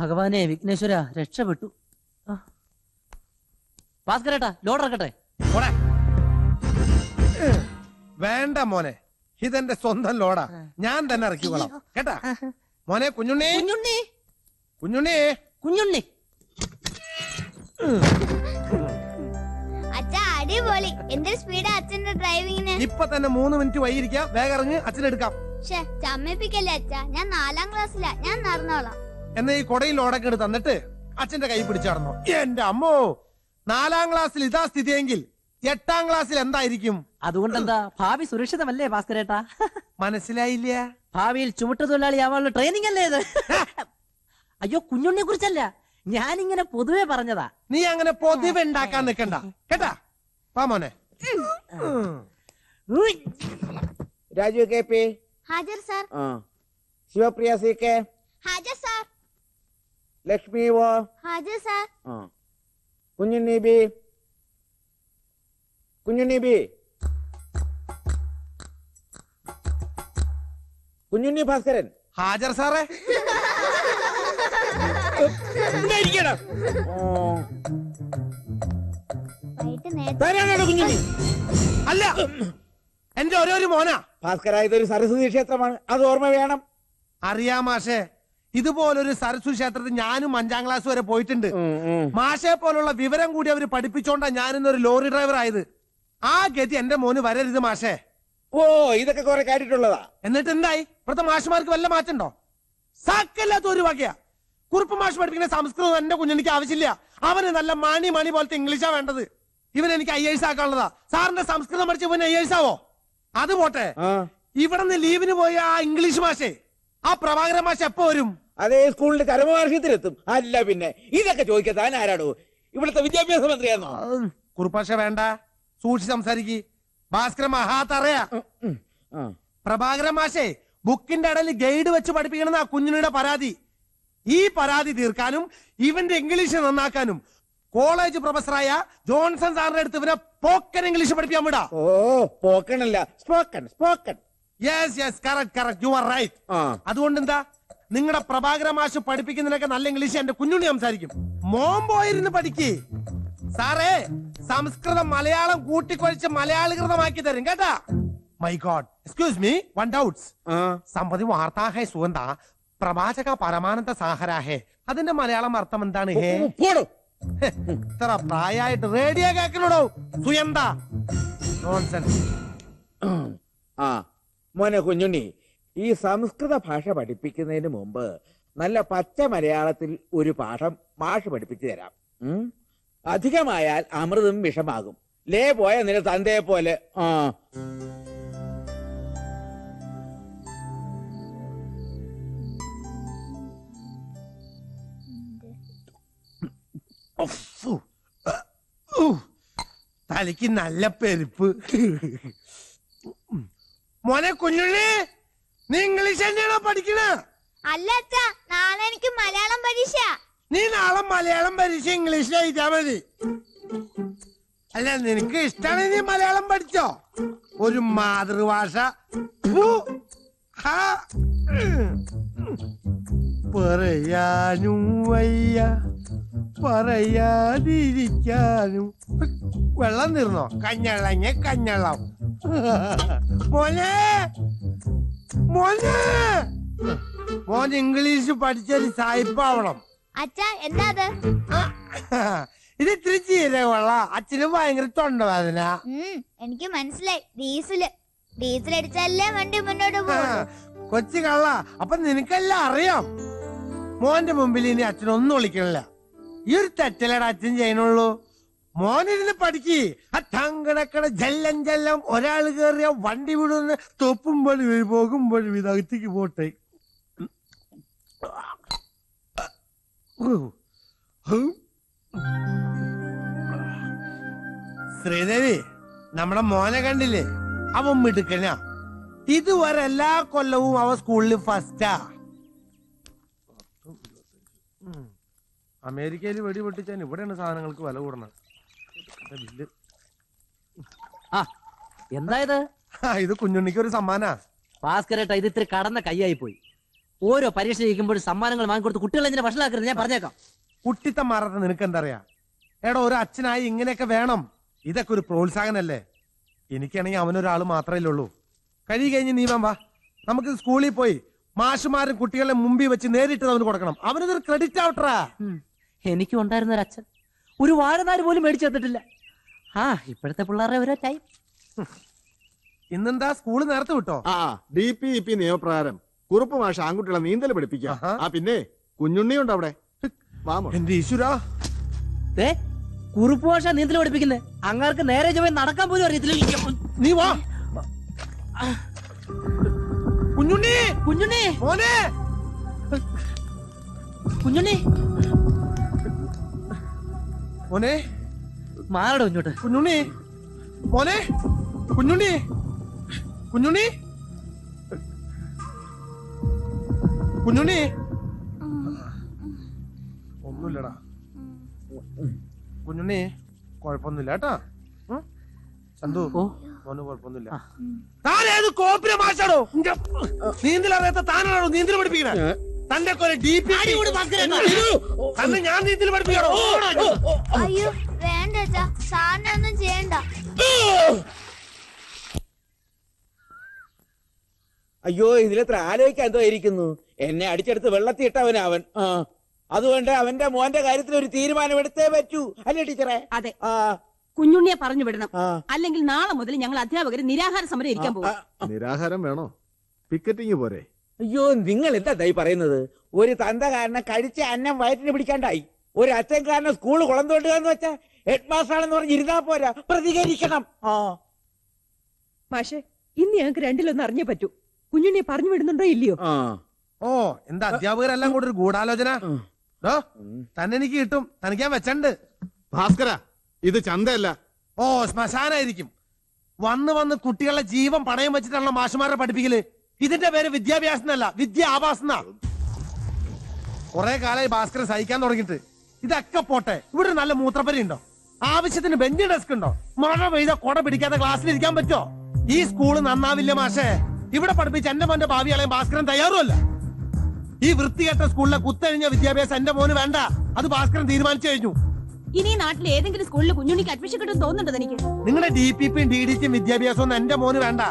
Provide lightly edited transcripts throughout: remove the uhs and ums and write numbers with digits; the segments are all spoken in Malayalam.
ഭഗവാനെ വിഘ്നേശ്വര രക്ഷപ്പെട്ടു. ഭാസ്കരേട്ടാ ലോഡ് ഇറക്കട്ടെ. വേണ്ട മോനെ, ഇതെന്റെ സ്വന്തം ലോഡാ, ഞാൻ തന്നെ ഇറക്കിക്കോളാം കേട്ടാ. മോനെ കുഞ്ഞുണ്ണി കുഞ്ഞുണ്ണി കുഞ്ഞുണ്ണി കുഞ്ഞുണ്ണി. അച്ഛാ അടിപൊളി. എന്തൊരു സ്പീഡാ അച്ഛന്റെ ഡ്രൈവിങ്ങിന്. ഇപ്പൊ തന്നെ 3 മിനിറ്റ് വൈകിരിക്കാം, വേഗം ഇറങ്ങി അച്ഛനെടുക്കാം. ചമ്മിപ്പിക്കല്ലേ അച്ഛാ, ഞാൻ 4ാം ക്ലാസ്സിലാ, ഞാൻ നടന്നോളാം. എന്നാ ഈ കൊടയിൽ ലോഡൊക്കെ എടുത്ത് തന്നിട്ട് അച്ഛന്റെ കൈ പിടിച്ചാടണോ? എന്റെ അമ്മോ, 4ാം ക്ലാസ്സിൽ ഇതാ സ്ഥിതിയെങ്കിൽ 8ാം ക്ലാസ്സിൽ എന്തായിരിക്കും? അതുകൊണ്ടെന്താ, ഭാവി സുരക്ഷിതമല്ലേ ഭാസ്കരേട്ടാ? മനസ്സിലായില്ല. ഭാവിയിൽ ചുമട്ടുതൊഴിലാളിയാവാനുള്ള ട്രെയിനിങ് അല്ലേ ഇത്? അയ്യോ, കുഞ്ഞുണ്ണിയെ കുറിച്ചല്ല, ഞാനിങ്ങനെ പൊതുവെ പറഞ്ഞതാ. നീ അങ്ങനെ പൊതുവെ ഉണ്ടാക്കാൻ നിക്കണ്ട കേട്ടാ. വാ മോനെ. രാജു കെ പി ഹാജർ സാർ. ശിവപ്രിയ സി കെ ഹാജർ സാർ. ലക്ഷ്മി വോ ഹാജർ sir. Kunjunni B Kunjunni B Kunjunni Bhaskaran ഹാജർ സാറേ. കുഞ്ഞുണ്ണി അല്ല, എന്റെ ഒരു മോനാ. ഭാസ്കര, ഇതൊരു സരസ്വതി ക്ഷേത്രമാണ്, അത് ഓർമ്മ വേണം. അറിയാം മാഷേ, ഇതുപോലൊരു സരസ്വതി ക്ഷേത്രത്തിൽ ഞാനും 5ാം ക്ലാസ് വരെ പോയിട്ടുണ്ട്. മാഷെ പോലുള്ള വിവരം കൂടി അവര് പഠിപ്പിച്ചോണ്ടാ ഞാനിന്നൊരു ലോറി ഡ്രൈവർ ആയത്. ആ ഗതി എന്റെ മോന് വരരുത് മാഷേ. ഓ, ഇതൊക്കെ കുറെ കേട്ടിട്ടുള്ളതാ. എന്നിട്ട് എന്തായി? ഇവിടുത്തെ മാഷുമാർക്ക് വല്ല മാറ്റുണ്ടോ? സാക്കല്ലാത്ത ഒരു വകയാ. കുറുപ്പ് മാഷ് പഠിപ്പിക്കുന്ന സംസ്കൃതം എന്റെ കുഞ്ഞെനിക്ക് ആവശ്യമില്ല. അവന് നല്ല മണി പോലത്തെ ഇംഗ്ലീഷാ വേണ്ടത്. ഇവൻ എനിക്ക് IAS ആക്കാനുള്ളതാ. സാറിന്റെ സംസ്കൃതം പഠിച്ച ഇവന് IAS ആവോ? അത് പോട്ടെ, ഇവിടെ നിന്ന് ലീവിന് പോയ ആ ഇംഗ്ലീഷ് മാഷേ, ആ പ്രഭാകരൻ മാഷ് എപ്പോ വരും? അതേ സ്കൂളിന്റെ ചരമവാർഷികത്തിലെത്തും. അല്ല പിന്നെ ഇതൊക്കെ ചോദിക്കാൻ താൻ ആരാടോ? ഇവിടുത്തെ വിദ്യാഭ്യാസ മന്ത്രിയാണോ? കുറുപ്പാഷ വേണ്ട, സൂക്ഷിച്ച് സംസാരിക്ക്. ഭാസ്കര മഹാത്തറയാ. പ്രഭാകരൻ മാഷേ ബുക്കിന്റെ ഇടയിൽ ഗൈഡ് വെച്ച് പഠിപ്പിക്കണമെന്നാ കുഞ്ഞിനുടെ പരാതി. ഈ പരാതി തീർക്കാനും ഇവന്റെ ഇംഗ്ലീഷ് നന്നാക്കാനും കോളേജ് പ്രൊഫസറായ ജോൺസൺ സാറിന്റെ അടുത്ത് ഇവനെ പോക്കൻ ഇംഗ്ലീഷ് പഠിപ്പിക്കാൻ വിടാ. ഓ, പോക്കണല്ല, spoken spoken. Yes yes, correct correct, you are right. അതുകൊണ്ട് എന്താ, നിങ്ങളുടെ പ്രഭാകര മാഷ് പഠിപ്പിക്കുന്നതിനൊക്കെ നല്ല ഇംഗ്ലീഷ് എന്റെ കുഞ്ഞുണ്ണി സംസാരിക്കും. മോൻ പോയിരുന്ന് പഠിക്ക്. സാറേ, സംസ്കൃതം മലയാളം കൂട്ടിക്കൊഴിച്ച് മലയാളീകൃതമാക്കി തരും കേട്ടാ. My God, excuse me, one doubts. സമ്പതി വാർത്താഹേ സുഗന്ധ പ്രവാചക പരമാനന്ദ സാഹരാഹേ, അതിന്റെ മലയാളം അർത്ഥം എന്താണ്? ഹേ, ഇത്ര പ്രായമായിട്ട് റേഡിയോ കേൾക്കണോ സുയന്ത? നോൺസെൻസ്. മോനെ കുഞ്ഞുണ്ണി, ഈ സംസ്കൃത ഭാഷ പഠിപ്പിക്കുന്നതിന് മുമ്പ് നല്ല പച്ച മലയാളത്തിൽ ഒരു പാഠം മാഷ് പഠിപ്പിച്ചു തരാം. അധികമായാൽ അമൃതും വിഷമാകും. ലേ പോയ നിന്റെ തന്തയെ പോലെ. തലയ്ക്ക് നല്ല പെരുപ്പ്. മോനെ കുഞ്ഞുണ്ണി, നീ ഇംഗ്ലീഷ് തന്നെയാണോ പഠിക്കണ? അല്ല അച്ഛാ, നാളെ എനിക്ക് മലയാളം പരീക്ഷ. നീ നാളെ മലയാളം പരീക്ഷ ഇംഗ്ലീഷിൽ എഴുതിയാ മതി. അല്ല, നിനക്ക് ഇഷ്ടമാണെങ്കിൽ നീ മലയാളം പഠിച്ചോ. ഒരു മാതൃഭാഷ പറയാനും വയ്യ, പറയാതിരിക്കാനും. വെള്ളം തീർന്നോ? കഞ്ഞള്ളങ്ങ കഞ്ഞള്ളം. മോനെ മോനെ, മോൻ ഇംഗ്ലീഷ് പഠിച്ചൊരു സായിപ്പാവണം. അച്ഛാ, എന്താ അത്? ഇത് ഇത്തിരി ചീരകൊള്ള. അച്ഛന് ഭയങ്കര തൊണ്ടവേദന. എനിക്ക് മനസ്സിലായി. ഡീസൽ അടിച്ചാലേ വണ്ടി മുന്നോട്ട് പോകും. കൊച്ചു കള്ള, അപ്പൊ നിനക്കെല്ലാം അറിയാം. മോന്റെ മുമ്പിൽ ഇനി അച്ഛനൊന്നും വിളിക്കണില്ല. ഈ ഒരു തെറ്റലട അച്ഛൻ ചെയ്യണുള്ളൂ. മോനിരുന്ന് പഠിക്ക്. അട്ടങ്കടക്കട ജല്ലം ജല്ലം ഒരാൾ കയറിയ വണ്ടി വിടുന്ന തൊപ്പുമ്പോൾ പോകുമ്പോൾ ഇതകത്തേക്ക് പോട്ടെ. ശ്രീദേവി, നമ്മുടെ മോനെ കണ്ടില്ലേ? അവൻ മിടുക്കന. ഇതുവരെ എല്ലാ കൊല്ലവും അവൻ സ്കൂളിൽ ഫസ്റ്റാ. അമേരിക്കയിൽ വെടി പൊട്ടിച്ചാൽ ഇവിടെയാണ് സാധനങ്ങൾക്ക് വില കൂടണത്. എന്തായത്? ഇത് കുഞ്ഞുണ്ണിക്ക് ഒരു സമ്മാനാ. ഭാസ്കരേട്ടാ, ഇത് ഇത്തിരി കടന്ന കൈയായി പോയി. ഓരോ പരീക്ഷ ജയിക്കുമ്പോഴും സമ്മാനങ്ങൾ വാങ്ങിക്കൊടുത്ത് കുട്ടികളെ എന്തിനാ വഷളാക്കരുത് ഞാൻ പറഞ്ഞേക്കാം. കുട്ടിത്തം മാറാത്ത നിനക്ക് എന്തറിയാ? എടാ, ഒരു അച്ഛനായി ഇങ്ങനെയൊക്കെ വേണം. ഇതൊക്കെ ഒരു പ്രോത്സാഹനല്ലേ? എനിക്കാണെങ്കിൽ അവനൊരാൾ മാത്രമേ ഉള്ളൂ. കഴിഞ്ഞ് നീ വാ, നമുക്ക് സ്കൂളിൽ പോയി മാഷുമാരും കുട്ടികളെ മുമ്പിൽ വെച്ച് നേരിട്ട് അവന് കൊടുക്കണം. അവനതൊരു ക്രെഡിറ്റ് ആവട്ടാ. എനിക്കും ഉണ്ടായിരുന്ന ഒരു അച്ഛൻ ഒരു വാഴനാര് പോലും മേടിച്ചു തന്നിട്ടില്ല. ഇപ്പോഴത്തെ പിള്ളേരുടെ ഓരോ ടൈം. ഇന്നെന്താ സ്കൂള് നേരത്തെ വിട്ടോ? DPEP നിയമപ്രകാരം കുറുപ്പ് മാഷ ആൺകുട്ടികളെ നീന്തൽ പഠിപ്പിക്കാം. പിന്നെ കുഞ്ഞുണ്ണിയുണ്ട് അവിടെ. എന്റെ ഈശ്വരാ, കുറുപ്പ് ഭാഷ നീന്തൽ പഠിപ്പിക്കുന്നേ. അങ്ങാർക്ക് നേരെ ചൊവ്വേ നടക്കാൻ പോലും അറിയത്തില്ല. നീ വാ കുഞ്ഞുണ്ണി. കുഞ്ഞുണ്ണി, മോനെ, കുഞ്ഞുണ്ണി, മോനെ, മാറടോ ഇങ്ങോട്ട്. കുഞ്ഞുണ്ണി, മോനെ, കുഞ്ഞുണ്ണി, കുഞ്ഞുണ്ണി, കുഞ്ഞുണ്ണി. ഒന്നുമില്ലടാ കുഞ്ഞുണ്ണി, കുഴപ്പമൊന്നുമില്ല കേട്ടാ. ചന്തു, മോന് കുഴപ്പമൊന്നുമില്ല. താനേത് കോപ്പിലെ മാഷാണോ? നീന്തൽ അറിയാത്ത താനാണോ നീന്തൽ പഠിപ്പിക്കണേ? തന്റെ തന്നെ ഞാൻ നീന്തൽ പഠിപ്പിക്കണോ? അയ്യോ വേണ്ട അച്ഛാ, സാറിനെ ഒന്നും ചെയ്യണ്ട. അയ്യോ, ഇതിലെത്ര ആലോചിക്കാൻ എന്തോ ഇരിക്കുന്നു. എന്നെ അടിച്ചെടുത്ത് വെള്ളത്തിൽ ഇട്ടവനവൻ. അതുകൊണ്ട് അവന്റെ മോന്റെ കാര്യത്തിൽ ഒരു തീരുമാനം എടുത്തേ പറ്റൂ, അല്ലേ ടീച്ചറെ? അതെ, കുഞ്ഞുണ്ണിയെ പറഞ്ഞു വിടണം. അല്ലെങ്കിൽ നാളെ മുതൽ ഞങ്ങൾ അധ്യാപകർ നിരാഹാര സമരം ഇരിക്കാൻ പോകും. നിരാഹാരം വേണോ? പിക്കറ്റിങ് പോരെ? അയ്യോ, നിങ്ങൾ എന്താ പറയുന്നത്? ഒരു തന്തകാരനെ കഴിച്ച അന്നം വയറ്റിന് പിടിക്കാണ്ടായി. ഒരു അച്ഛൻകാരനെ സ്കൂള് കുളം തോണ്ടുകയെന്ന് വെച്ചാ ഹെഡ് മാസ്റ്റർ ആണെന്ന് പറഞ്ഞ് ഇരുന്നാ പോരാ, പ്രതികരിക്കണം. പക്ഷേ ഇന്ന് ഞങ്ങൾക്ക് രണ്ടിലൊന്നും അറിഞ്ഞേ പറ്റൂ. കുഞ്ഞുണ്ണിയെ പറഞ്ഞു വിടുന്നുണ്ടോ ഇല്ലയോ? ഓ, എന്താ അധ്യാപകരെല്ലാം കൂടെ ഒരു ഗൂഢാലോചന? തന്നെ എനിക്ക് കിട്ടും, തനിക്കാൻ വെച്ചണ്ട്. ഭാസ്കര, ഇത് ചന്തയല്ല. ഓ, ശ്മശാനായിരിക്കും. വന്ന് കുട്ടികളുടെ ജീവൻ പണയം വെച്ചിട്ടാണല്ലോ മാഷുമാരെ പഠിപ്പിക്കല്. ഇതിന്റെ പേര് വിദ്യാഭ്യാസം എന്നല്ല, വിദ്യാഭ്യാസം. കുറെ കാലമായി ഭാസ്കരൻ സഹിക്കാൻ തുടങ്ങിയിട്ട്. ഇതൊക്കെ പോട്ടെ, ഇവിടെ ഒരു നല്ല മൂത്രപ്പരി ഉണ്ടോ? ആവശ്യത്തിന് ബെഞ്ച് ഡെസ്ക് ഉണ്ടോ? മഴ പെയ്ത കൊട പിടിക്കാതെ ക്ലാസ്സിൽ ഇരിക്കാൻ പറ്റോ? ഈ സ്കൂള് നന്നാവില്ല മാഷേ. ഇവിടെ പഠിപ്പിച്ച എന്റെ മോന്റെ ഭാവിയാളെ ഭാസ്കരൻ തയ്യാറുമല്ല. ഈ വൃത്തികെട്ട സ്കൂളിലെ കുത്തഴിഞ്ഞ വിദ്യാഭ്യാസം എന്റെ മോന് വേണ്ട. അത് ഭാസ്കരൻ തീരുമാനിച്ചു കഴിഞ്ഞു. ഇനി നാട്ടിൽ ഏതെങ്കിലും സ്കൂളിൽ കുഞ്ഞുണ്ണിക്ക് അഡ്മിഷൻ കിട്ടും തോന്നുന്നുണ്ടോ എനിക്ക്? നിങ്ങളുടെ DPPയും DDTയും വിദ്യാഭ്യാസവും എന്റെ മോന് വേണ്ട.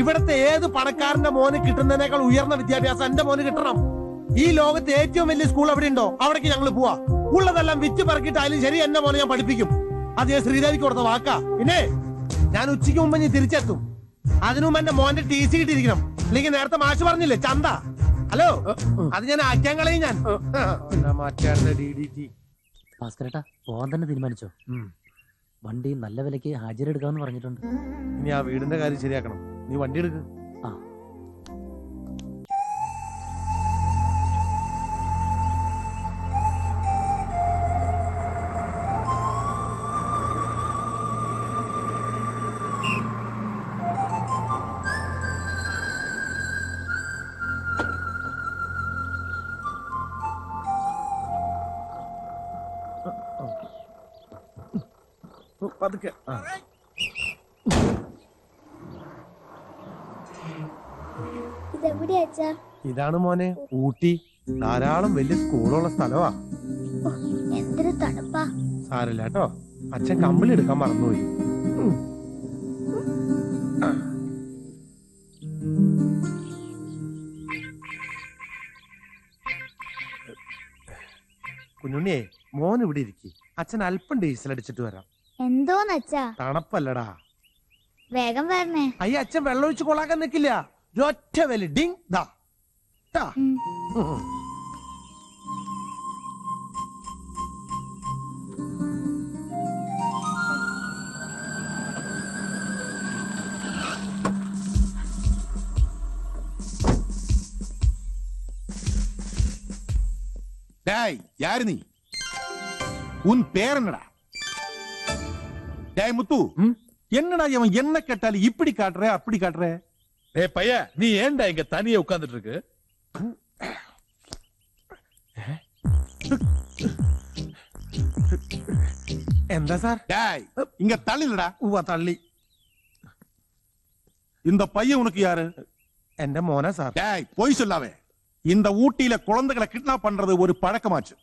ഇവിടുത്തെ ഏത് പണക്കാരന്റെ മോന് കിട്ടുന്നതിനേക്കാൾ ഉയർന്ന വിദ്യാഭ്യാസം എന്റെ മോന് കിട്ടണം. ഈ ലോകത്തെ ഏറ്റവും വലിയ സ്കൂൾ എവിടെ ഉണ്ടോ അവിടേക്ക് ഞങ്ങൾ പോവാ. ഉള്ളതെല്ലാം വിറ്റ് പറക്കിയിട്ടായാലും ശരി, എന്റെ മോനെ ഞാൻ പഠിപ്പിക്കും. അത് ഞാൻ ശ്രീദേവിക്ക് കൊടുത്ത വാക്കാ. പിന്നെ ഞാൻ ഉച്ചയ്ക്ക് മുമ്പ് ഞാൻ തിരിച്ചെത്തും. അതിനുമുമ്പ് എന്റെ മോന്റെ TC കിട്ടിയിരിക്കണം. അല്ലെങ്കിൽ നേരത്തെ മാഷ് പറഞ്ഞില്ലേ ചന്ത? ഹലോ, അത് ഞാൻ ആക്കാൻ കളയും. ഞാൻ DDT. ഭാസ്കരേട്ടാ, പോവാൻ തന്നെ തീരുമാനിച്ചോ? വണ്ടി നല്ല വിലക്ക് ഹാജരെടുക്കാന്ന് പറഞ്ഞിട്ടുണ്ട്. ഇനി ആ വീടിന്റെ കാര്യം ശരിയാക്കണം. നീ വണ്ടി എടുക്ക്. പതുക്കെ. ഇതെവിടെയാ അച്ഛാ? ഇതാണ് മോനെ ഊട്ടി. ധാരാളം വലിയ സ്കൂളുള്ള സ്ഥലമാ. എന്തൊരു തണുപ്പാ. സാരല്ല കേട്ടോ, അച്ഛൻ കമ്പിളി എടുക്കാൻ മറന്നുപോയി. കുഞ്ഞുണ്ണിയെ, മോൻ ഇവിടെ ഇരിക്കി. അച്ഛൻ അല്പം ഡീസൽ അടിച്ചിട്ട് വരാം. എന്തോന്നച്ചാ? തണുപ്പല്ലടാ. വേഗം വരണേ. അയ്യ, അച്ഛൻ വെള്ളം ഒഴിച്ച് കൊളാക്കാൻ നിൽക്കില്ല. ഒറ്റ വലി ഡിങ് ദാ. டேய், யாரு நீ? உன் பேர் என்னடா? டேய் முத்து, என்னடா இவன் என்ன கேட்டாலும் இப்படி காட்டுற அப்படி காட்டுற? டேய் பைய, நீ ஏன்டா இங்க தனியா உட்கார்ந்துட்டு இருக்கு? എന്താ സാർ? டேய், இங்க தள்ளிலடா. തള്ളി. இந்த பையன் உனக்கு யாரு? എന്റെ മോനാ സാർ. டேய், போய் சொல்லாவே. இந்த ஊட்டியில குழந்தைகளை கிட்னாப் பண்றது ஒரு பழக்கமாச்சு.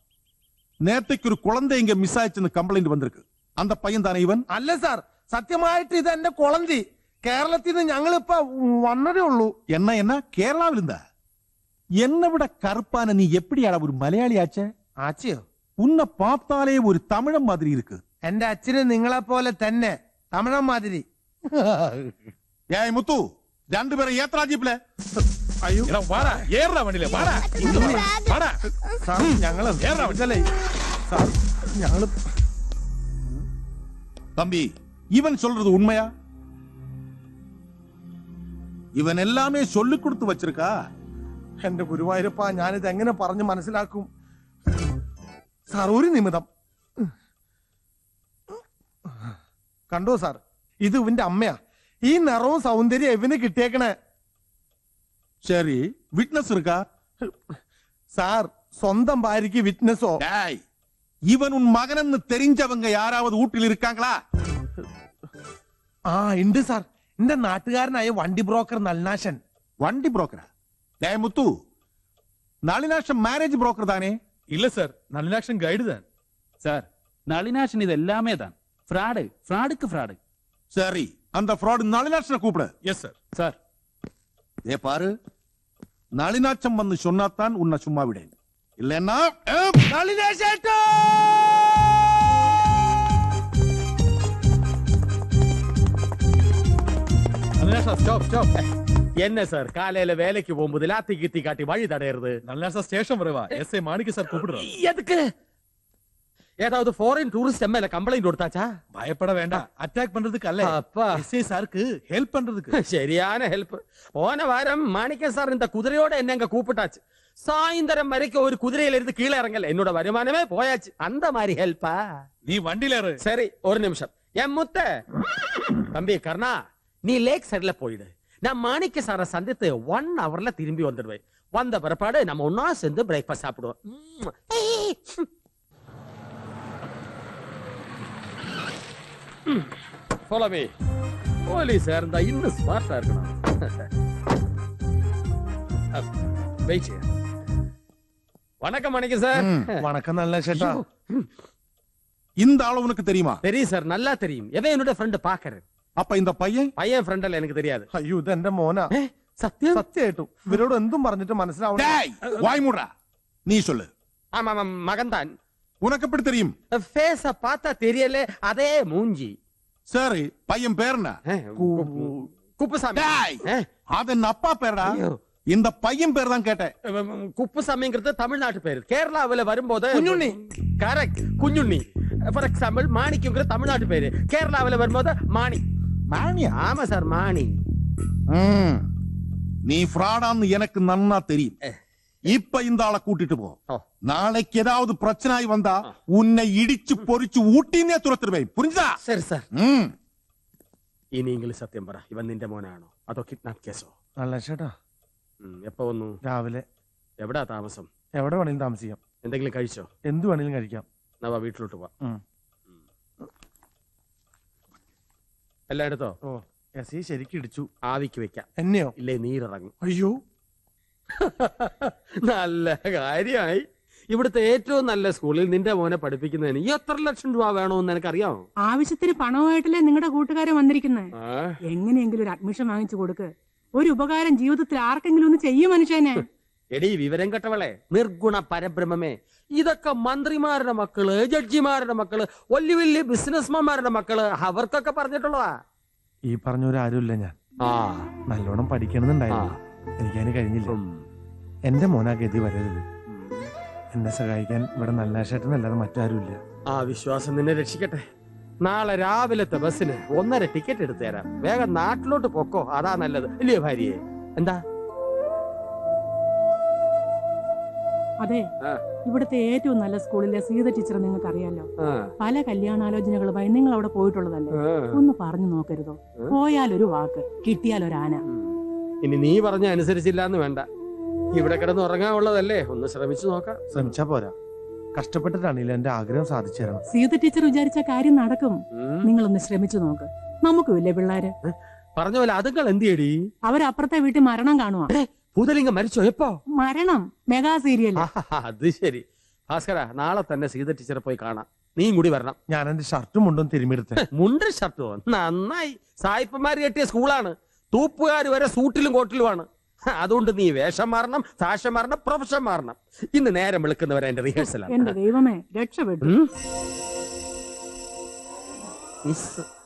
நேத்துக்கு ஒரு குழந்தை இங்க மிஸ் ஆயிடுச்சுன்னு கம்ப்ளைண்ட் வந்திருக்கு. அந்த பையன் தானே ഇവൻ? അല്ല സാർ, സത്യമായിട്ട് ഇത് എന്റെ കുളന്തി. കേരളത്തിൽ നിന്ന് ഞങ്ങളിപ്പോ വന്നതേ ഉള്ളൂ. என்ன கேரளாவில் இருந்தா? என்னை விட கருப்பான நீ எப்படியாடா ஒரு மலையாளி ஆச்சே? ആച്ചിയോ? உன்னை பார்த்தாலே ஒரு தமிழன் மாதிரி இருக்கு. എന്റെ അച്ഛന് നിങ്ങളെ പോലെ തന്നെ തമിഴൻ മാതിരി. ஏய் முத்து, ரெண்டு பேரும் ஏத்ரா ஜீப்ல. അയ്യോ എടാ, വാടാ, ഏറാ വണ്ടിയിലെ, വാടാ, ഇങ്ങോട്ട് വാ, വാടാ. സാർ, ഞങ്ങള് ഏറാ വണ്ടി. ഇതല്ലേ, സാർ ഞങ്ങള് தம்பி, இவன் சொல்றது உண்மையா? இவன் எல்லாமே சொல்லி கொடுத்து வச்சிருக்கா? എന്റെ ഗുരുവായൂരപ്പ, ഞാനിത് എങ്ങനെ പറഞ്ഞു മനസ്സിലാക്കും? സാർ ഒരു നിമിഷം കണ്ടോ സാർ, ഇത് ഇവന്റെ അമ്മയാ. ഈ നിറവും സൗന്ദര്യം ഇവന് കിട്ടിയേക്കണേ. சரி, விட்னஸ் இருக்கா? സാർ, സ്വന്തം ഭാര്യയ്ക്ക് വിറ്റ്നസോ? டேய், இவன் உன் மகனன்னு தெரிஞ்சவங்க யாராவது வீட்டில் இருக்காங்களா? ആ ഉണ്ട് സാർ, എന്റെ നാട്ടുകാരനായ വണ്ടി ബ്രോക്കർ നൽനാശൻ. வண்டி புரோக்கரா? டேய் முத்து, நளினாஷம் மேரேஜ் புரோக்கர் தானே? இல்ல சார், நளினாக்ஷன் கைடு தான். சார், நளினாஷன் இது எல்லாமே தான் ஃப்ராடு, ஃப்ராடுக்கு ஃப்ராடு. சரி, அந்த ஃப்ராட் நளினாஷனை கூப்பிடு. Yes sir. சார், ஏ பாரு, நளினாச்சம் வந்து சொன்னாத்தான் உன்னை சும்மா விடேன். இல்லைன்னா നളിനേശേട്ടോ! நளினாஷா, ஸ்டாப் ஸ்டாப். என்ன சார், காலையில வேலைக்கு போகும்போது லாத்தி கீத்தி காட்டி வழி தடையிறது? நளினாஷா ஸ்டேஷன் வரவா, எஸ்ஐ மாணிக்க சார் கூப்பிடுறோம். எதுக்கு? ஏதாவது ஃபாரின் டூரிஸ்ட் எம்எல்ஏ கம்ப்ளைண்ட் கொடுத்தாச்சா? பயப்பட வேண்டாம், அட்டாக் பண்றதுக்கு அல்ல, அப்பா, எஸ்ஐ சாருக்கு ஹெல்ப் பண்றதுக்கு. சரியான ஹெல்ப். போன வாரம் மாணிக்க சார் இந்த குதிரையோட என்ன அங்க கூப்பிட்டாச்சு. சாயந்தரம் வரைக்கும் ஒரு குதிரையில இருந்து கீழே இறங்கல, என்னோட வருமானமே போயாச்சு. அந்த மாதிரி ஹெல்ப்பா? நீ வண்டியில ஏறு. சரி, ஒரு நிமிஷம். என் முத்த தம்பி கர்ணா, நீ லேக் சைட்ல போயிடு. நான் மாணிக்க சாரை சந்தித்து 1 hourல திரும்பி வந்துடுவேன். வந்த பிறப்பாடு நம்ம ஒன்னா சேர்ந்து பிரேக்ஃபாஸ்ட் சாப்பிடுவோம். Follow me. போலீஸ் இருந்தா இன்னும் ஸ்மார்ட்டா இருக்கணும். வெயிட். வணக்கம் மாணிக்க சார். വണക്കം നൽനാശേട്ടാ. இந்த ஆளு உனக்கு தெரியுமா? தெரியும் சார், நல்லா தெரியும். எவன் என்னோட ஃப்ரெண்ட் பாக்குறேன். அப்ப இந்த பையன்? பையன் ஃப்ரெண்ட் அல்ல, எனக்கு தெரியாது. അയ്യോ, ഇത് എന്റെ മോനാ. சத்தியம்? സത്യമായിട്ടും ഇവരോട് എന്തും പറഞ്ഞിട്ട് മനസ്സിലാവണം. டேய், வாய் மூடுடா. நீ சொல்லு. ஆமா, மகன் தான். உனக்கு எப்படி தெரியும்? ஃபேஸ பார்த்தா தெரியல, அதே மூஞ்சி. சரி, பையன் பேர் என்ன? குப்புசாமி. டேய், அது என் அப்பா பேர்டா. ஐயோ. இந்த பையன் பேர் தான் கேட்டேன். குப்புசாமிங்கிறது தமிழ்நாட்டு பேர். கேரளாவில் வரும்போது Kunjunni. Correct, Kunjunni. For example மாணிக்குங்கிற தமிழ்நாட்டு பேரு. கேரளாவில் வரும்போது மாணி. மாணியா? ஆமா சார், மாணி. நீ ஃப்ராடான்னு எனக்கு நன்னா தெரியும். இப்ப இந்த ஆளை கூட்டிட்டு போ. நாளைக்கு ஏதாவது பிரச்சனை வந்தா உன்னை இடிச்சு பொறிச்சு ஊட்டினே துரத்துருவேன். புரிஞ்சா? சரி சார். ഇനിയെങ്കിലും സത്യം പറ, ഇവൻ നിന്റെ മോനാണോ അതോ കിഡ്നാപ്പ് കേസോ? നൽനാശേട്ടാ, എപ്പോ വന്നു? രാവിലെ. എവിടാ താമസം? എവിടെ വേണേലും താമസിക്കാം. എന്തെങ്കിലും കഴിച്ചോ? എന്ത് വേണേലും കഴിക്കാം. നവാ വീട്ടിലോട്ട് പോവാ. എല്ലാം എടുത്തോ? ഓ, എസ് ശരിക്കും ഇടിച്ചു. ആവിക്ക് വെക്കാം. എന്നെയോ? ഇല്ലേ നീരിറങ്ങും. അയ്യോ, നല്ല കാര്യമായി. ഇവിടുത്തെ ഏറ്റവും നല്ല സ്കൂളിൽ നിന്റെ മോനെ പഠിപ്പിക്കുന്നതിന് എത്ര ലക്ഷം രൂപ വേണമെന്ന് എനിക്കറിയാമോ? ആവശ്യത്തിന് പണമായിട്ടല്ലേ നിങ്ങളുടെ കൂട്ടുകാരെ വന്നിരിക്കുന്നത്. എങ്ങനെയെങ്കിലും ഒരു അഡ്മിഷൻ വാങ്ങിച്ചു കൊടുക്ക്. ഒരു ഉപകാരം ജീവിതത്തിൽ ആർക്കെങ്കിലും ഒന്ന് ചെയ്യും മനുഷ്യനെ. എടീ വിവരം കെട്ടവളെ, നിർഗുണ പരബ്രഹ്മമേ, ഇതൊക്കെ മന്ത്രിമാരുടെ മക്കള്, ജഡ്ജിമാരുടെ മക്കള്, വലിയ വലിയ ബിസിനസ്മാരുടെ മക്കള്, അവർക്കൊക്കെ പറഞ്ഞിട്ടുള്ളതാ. ഈ പറഞ്ഞവരാരുമില്ല. ഞാൻ നല്ലോണം പഠിക്കണമെന്നുണ്ടായിരുന്നു. എനിക്കതിന് കഴിഞ്ഞില്ല. എന്റെ മോനാ ഗതി വരരുത്. എന്നെ സഹായിക്കാൻ ഇവിടെ നൽനാശേട്ടനല്ലാതെ മറ്റാരുമില്ല. ആ വിശ്വാസം നിന്നെ രക്ഷിക്കട്ടെ. നാളെ രാവിലത്തെ ബസ്സിന് 1.5 ടിക്കറ്റ് എടുത്തു തരാം. വേഗം നാട്ടിലോട്ട് പൊക്കോ, അതാ നല്ലത്. ഇല്ലയോ ഭാര്യയെ? എന്താ? അതെ, ഇവിടുത്തെ ഏറ്റവും നല്ല സ്കൂളിലെ സീത ടീച്ചർ നിങ്ങൾക്ക് അറിയാലോ. പല കല്യാണാലോചനകളുമായി നിങ്ങൾ അവിടെ പോയിട്ടുള്ളതല്ലേ. ഒന്ന് പറഞ്ഞു നോക്കരുതോ? പോയാലൊരു വാക്ക്, കിട്ടിയാലൊരാന. ഇനി നീ പറഞ്ഞ അനുസരിച്ചില്ല എന്ന് വേണ്ട. ഇവിടെ കിടന്ന് ഉറങ്ങാനുള്ളതല്ലേ, ഒന്ന് ശ്രമിച്ചു നോക്കാം. ശ്രമിച്ചാ പോരാ, കഷ്ടപ്പെട്ടിട്ടാണില്ല എന്റെ ആഗ്രഹം സാധിച്ചു തരണം. സീത ടീച്ചർ വിചാരിച്ച കാര്യം നടക്കും. നിങ്ങളൊന്ന് ശ്രമിച്ചു നോക്ക്. നമുക്കും ഇല്ലേ പിള്ളേര്? പറഞ്ഞ പോലെ അതുങ്ങൾ എന്ത് ചെയ്യടി? അവരപ്പുറത്തെ വീട്ടിൽ മരണം കാണുവാ. ഭൂതലിംഗം മരിച്ചോ എപ്പോ? മരണം മെഗാ സീരിയൽ. അത് ശരി. ഭാസ്കര, നാളെ തന്നെ സീത ടീച്ചറെ പോയി കാണാം. നീയും കൂടി വരണം. ഞാൻ എന്റെ ഷർട്ടും മുണ്ടും തിരുമിടുത്ത്. മുണ്ടും ഷർട്ടോ? നന്നായി. സായിപ്പന്മാര് കെട്ടിയ സ്കൂളാണ്. തൂപ്പുകാർ വരെ സൂട്ടിലും കോട്ടിലുമാണ്. അതുകൊണ്ട് നീ വേഷം മാറണം, സാക്ഷ്യം മാറണം, പ്രൊഫഷൻ മാറണം. ഇന്ന് നേരം വിളിക്കുന്നവരെ എന്റെ റിഹേഴ്സലാണ്. എന്റെ ദൈവമേ, രക്ഷപ്പെട്ടു. മിസ്